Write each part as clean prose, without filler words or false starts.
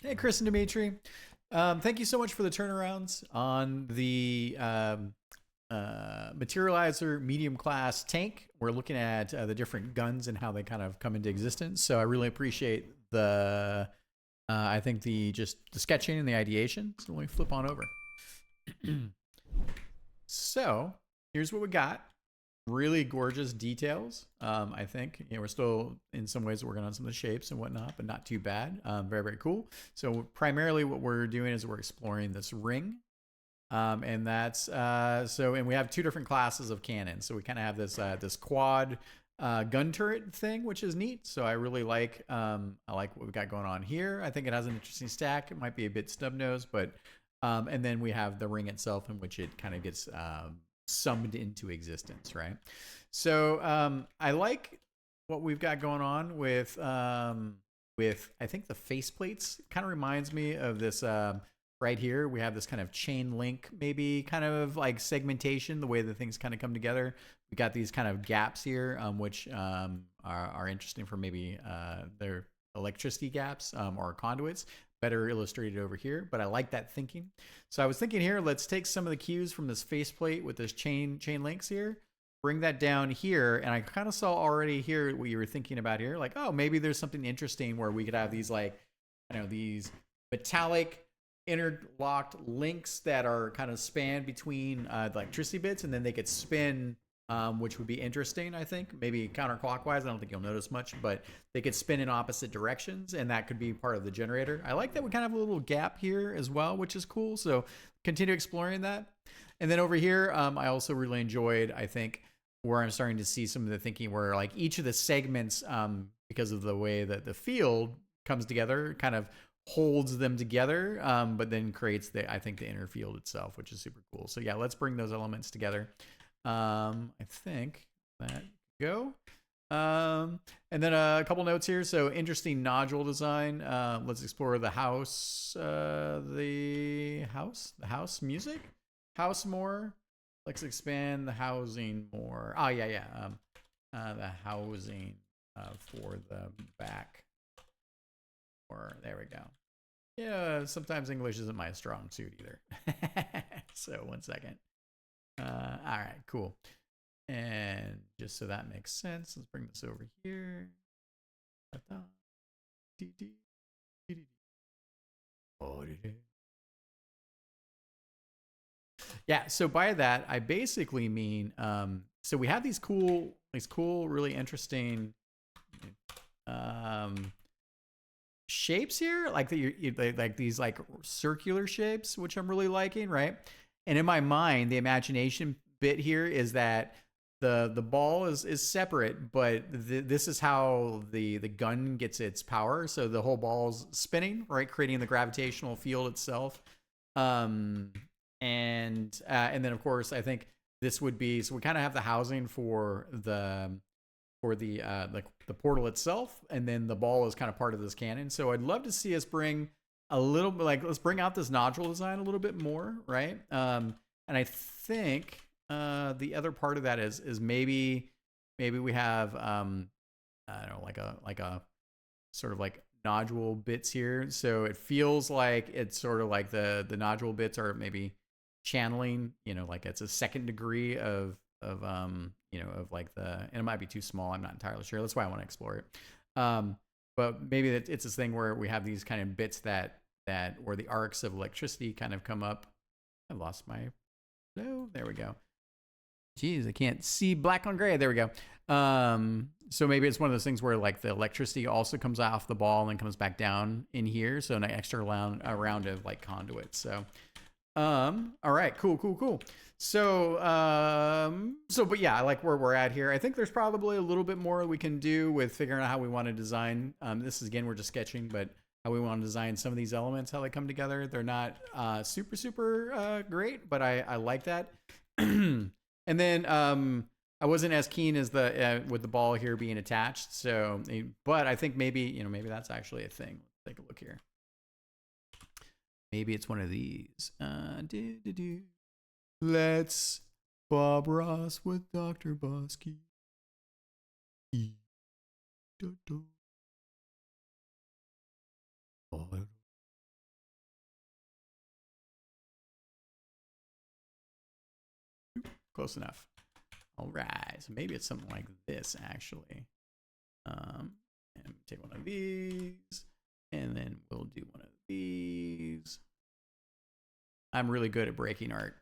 Hey, Chris and Dimitri. Thank you so much for the turnarounds on the Materializer medium class tank. We're looking at the different guns and how they kind of come into existence. So I really appreciate I think just the sketching and the ideation. So let me flip on over. So here's what we got. Really gorgeous details. I think we're still in some ways working on some of the shapes and whatnot, but not too bad. Very, very cool. So primarily what we're doing is we're exploring this ring. And that's and we have two different classes of cannon. So we kind of have this quad gun turret thing, which is neat. So I like what we got going on here. I think it has an interesting stack. It might be a bit stub nose, but and then we have the ring itself, in which it kind of gets summoned into existence, right? So I like what we've got going on with I think the faceplates. Kind of reminds me of this. Right here we have this kind of chain link, maybe kind of like segmentation, the way the things kind of come together. We got these kind of gaps here, which are interesting for maybe their electricity gaps or conduits, better illustrated over here. But I like that thinking. So I was thinking here, let's take some of the cues from this faceplate with this chain links here, bring that down here. And I kind of saw already here what you were thinking about here, like, oh, maybe there's something interesting where we could have these like, these metallic interlocked links that are kind of spanned between the electricity bits, and then they could spin, which would be interesting. I think maybe counterclockwise. I don't think you'll notice much, but they could spin in opposite directions, and that could be part of the generator. I like that we kind of have a little gap here as well, which is cool. So continue exploring that. And then over here, I also really enjoyed, I think, where I'm starting to see some of the thinking where like each of the segments, because of the way that the field comes together, kind of holds them together, but then creates I think the inner field itself, which is super cool. So yeah, let's bring those elements together. I think that go. And then a couple notes here. So interesting nodule design. Let's explore the house, the house music, house more. Let's expand the housing more. Oh yeah. The housing for the back. Or there we go. Yeah, sometimes English isn't my strong suit either. So 1 second. All right, cool. And just so that makes sense, let's bring this over here. Yeah, so by that I basically mean so we have these cool, really interesting shapes here, like like these like circular shapes, which I'm really liking, right? And in my mind, the imagination bit here is that the ball is separate, but this is how the gun gets its power. So the whole ball's spinning, right, creating the gravitational field itself. And then of course I think this would be, so we kind of have the housing for the portal itself, and then the ball is kind of part of this cannon. So I'd love to see us bring a little bit, like, let's bring out this nodule design a little bit more, right? And I think the other part of that is maybe we have I don't know, like a sort of like nodule bits here. So it feels like it's sort of like the nodule bits are maybe channeling, like it's a second degree of of like and it might be too small. I'm not entirely sure. That's why I want to explore it. But maybe it's this thing where we have these kind of bits that where the arcs of electricity kind of come up. I lost my, no, there we go. Jeez, I can't see black on gray. There we go. So maybe it's one of those things where like the electricity also comes off the ball and comes back down in here. So an extra round of like conduits. So all right, cool. So, but yeah, I like where we're at here. I think there's probably a little bit more we can do with figuring out how we want to design. This is, again, we're just sketching, but how we want to design some of these elements, how they come together. They're not super great, but I like that. And then I wasn't as keen as with the ball here being attached. So, but I think maybe maybe that's actually a thing. Let's take a look here. Maybe it's one of these. Let's Bob Ross with Dr. Bosky. close enough. All right, so maybe it's something like this actually. And take one of these, and then we'll do one of these. I'm really good at breaking art.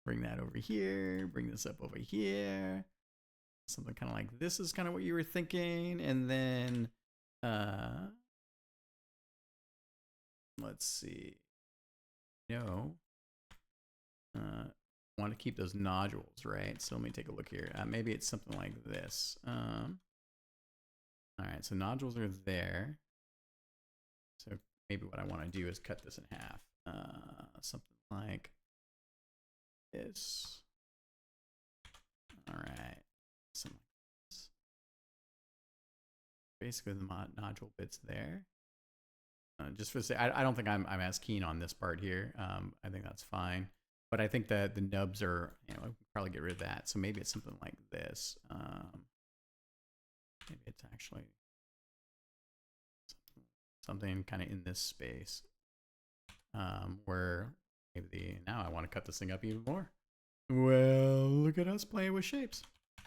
Bring that over here, bring this up over here. Something kind of like this is kind of what you were thinking. And then, let's see. No. Want to keep those nodules, right? So let me take a look here. Maybe it's something like this. All right, so nodules are there. So maybe what I want to do is cut this in half. Something like this. All right. Something like this. Basically, the nodule bits there. Just for say, I don't think I'm as keen on this part here. I think that's fine. But I think that the nubs are, you know, I could probably get rid of that. So maybe it's something like this. Maybe it's actually something kind of in this space where maybe now I want to cut this thing up even more. Well, look at us playing with shapes.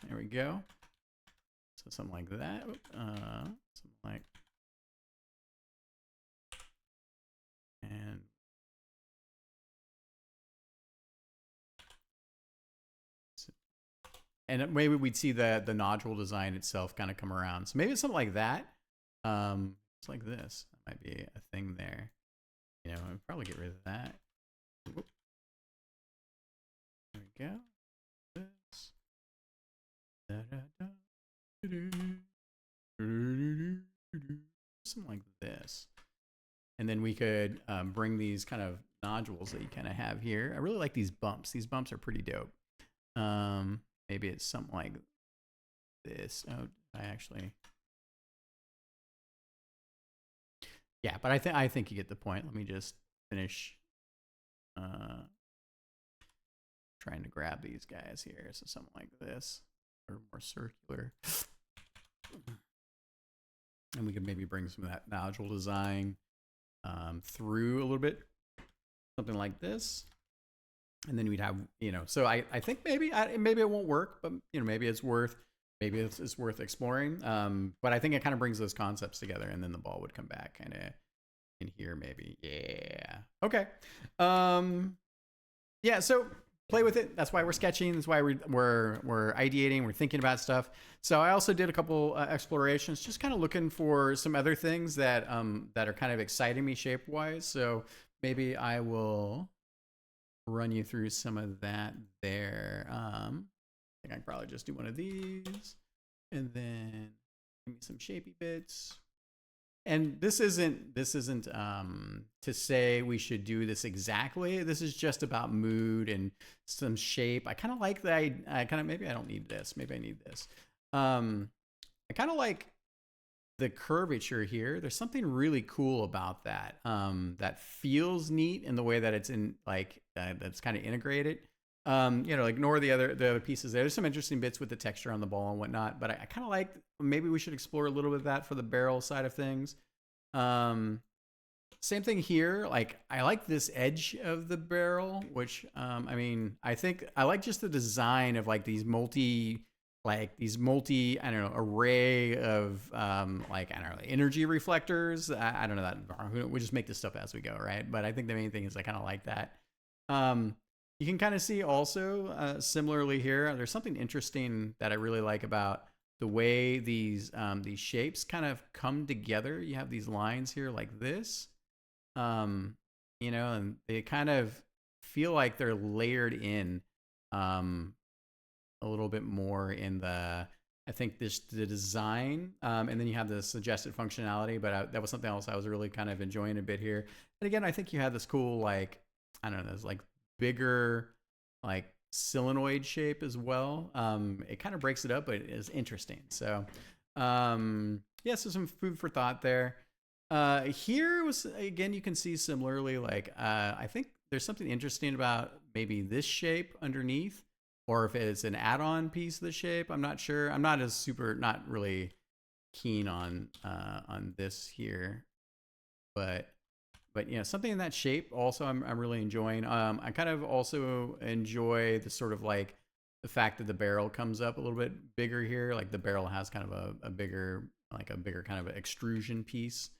There we go. So something like that. Something like, and maybe we'd see the nodule design itself kind of come around. So maybe it's something like that. It's like this. That might be a thing there. You know, I'd probably get rid of that. Whoop. There we go. This. Something like this. And then we could bring these kind of nodules that you kind of have here. I really like these bumps. These bumps are pretty dope. Maybe it's something like this. Oh, I actually. Yeah, but I think you get the point. Let me just finish trying to grab these guys here. So something like this, or more circular. And we could maybe bring some of that nodule design through a little bit, something like this. And then we'd have, you know, so I think maybe it won't work, but you know, maybe it's worth exploring. But I think it kind of brings those concepts together, and then the ball would come back kind of in here, maybe. Yeah. Okay. Yeah. So play with it. That's why we're sketching. That's why we're ideating. We're thinking about stuff. So I also did a couple explorations, just kind of looking for some other things that are kind of exciting me shape wise. So maybe I will run you through some of that there. I think I can probably just do one of these, and then give me some shapey bits. And this isn't to say we should do this exactly. This is just about mood and some shape. I kind of like that. Maybe I don't need this. Maybe I need this. I kind of like the curvature here. There's something really cool about that. That feels neat in the way that it's in that's kind of integrated. You know, ignore the other pieces there. There's some interesting bits with the texture on the ball and whatnot, but I kind of like, maybe we should explore a little bit of that for the barrel side of things. Same thing here. Like, I like this edge of the barrel, which, I mean, I think I like just the design of like these multi, I don't know, array of, I don't know, energy reflectors. I don't know that. We just make this stuff as we go, right? But I think the main thing is I kind of like that. You can kind of see also, similarly here, there's something interesting that I really like about the way these shapes kind of come together. You have these lines here like this, you know, and they kind of feel like they're layered in a little bit more in the, I think the design, and then you have the suggested functionality, but that was something else I was really kind of enjoying a bit here. And again, I think you had this cool, like, I don't know, this like bigger, like solenoid shape as well. It kind of breaks it up, but it is interesting. So, yeah, so some food for thought there. Here was, again, you can see similarly, like, I think there's something interesting about maybe this shape underneath, or if it's an add-on piece of the shape. I'm not sure. I'm not really keen on this here, but But you know, something in that shape also I'm really enjoying. I kind of also enjoy the sort of like the fact that the barrel comes up a little bit bigger here. Like the barrel has kind of a bigger, like a bigger kind of extrusion piece,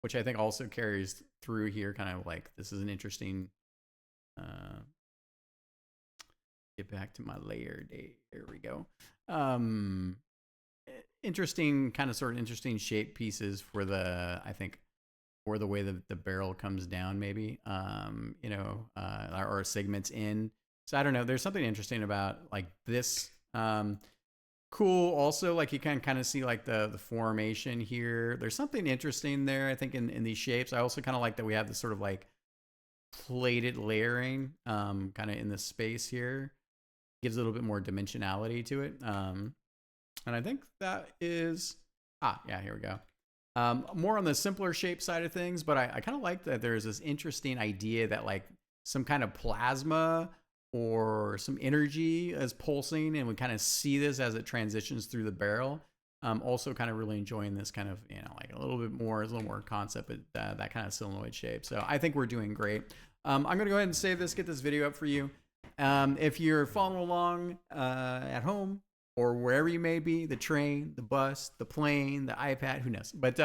which I think also carries through here. Kind of like this is an interesting. Get back to my layer. There we go. Interesting kind of sort of interesting shape pieces for the, I think, for the way that the barrel comes down, maybe, you know, or segments in. So I don't know. There's something interesting about like this. Cool. Also, like you can kind of see like the formation here. There's something interesting there, I think, in these shapes. I also kind of like that we have this sort of like plated layering kind of in this space here. Gives a little bit more dimensionality to it. And I think that is, yeah, here we go. More on the simpler shape side of things, but I kind of like that there's this interesting idea that like some kind of plasma or some energy is pulsing, and we kind of see this as it transitions through the barrel. Also kind of really enjoying this kind of, you know, like a little more concept, but that kind of solenoid shape. So I think we're doing great. I'm going to go ahead and save this, get this video up for you. If you're following along at home, or wherever you may be, the train, the bus, the plane, the iPad, who knows? But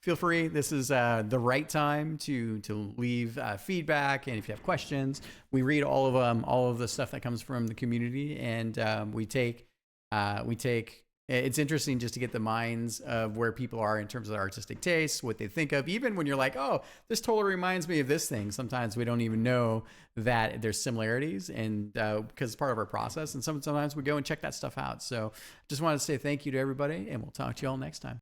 feel free. This is the right time to leave feedback, and if you have questions, we read all of the stuff that comes from the community, and we take. It's interesting just to get the minds of where people are in terms of their artistic tastes, what they think of, even when you're like, oh, this totally reminds me of this thing. Sometimes we don't even know that there's similarities, and because it's part of our process. And sometimes we go and check that stuff out. So just wanted to say thank you to everybody, and we'll talk to you all next time.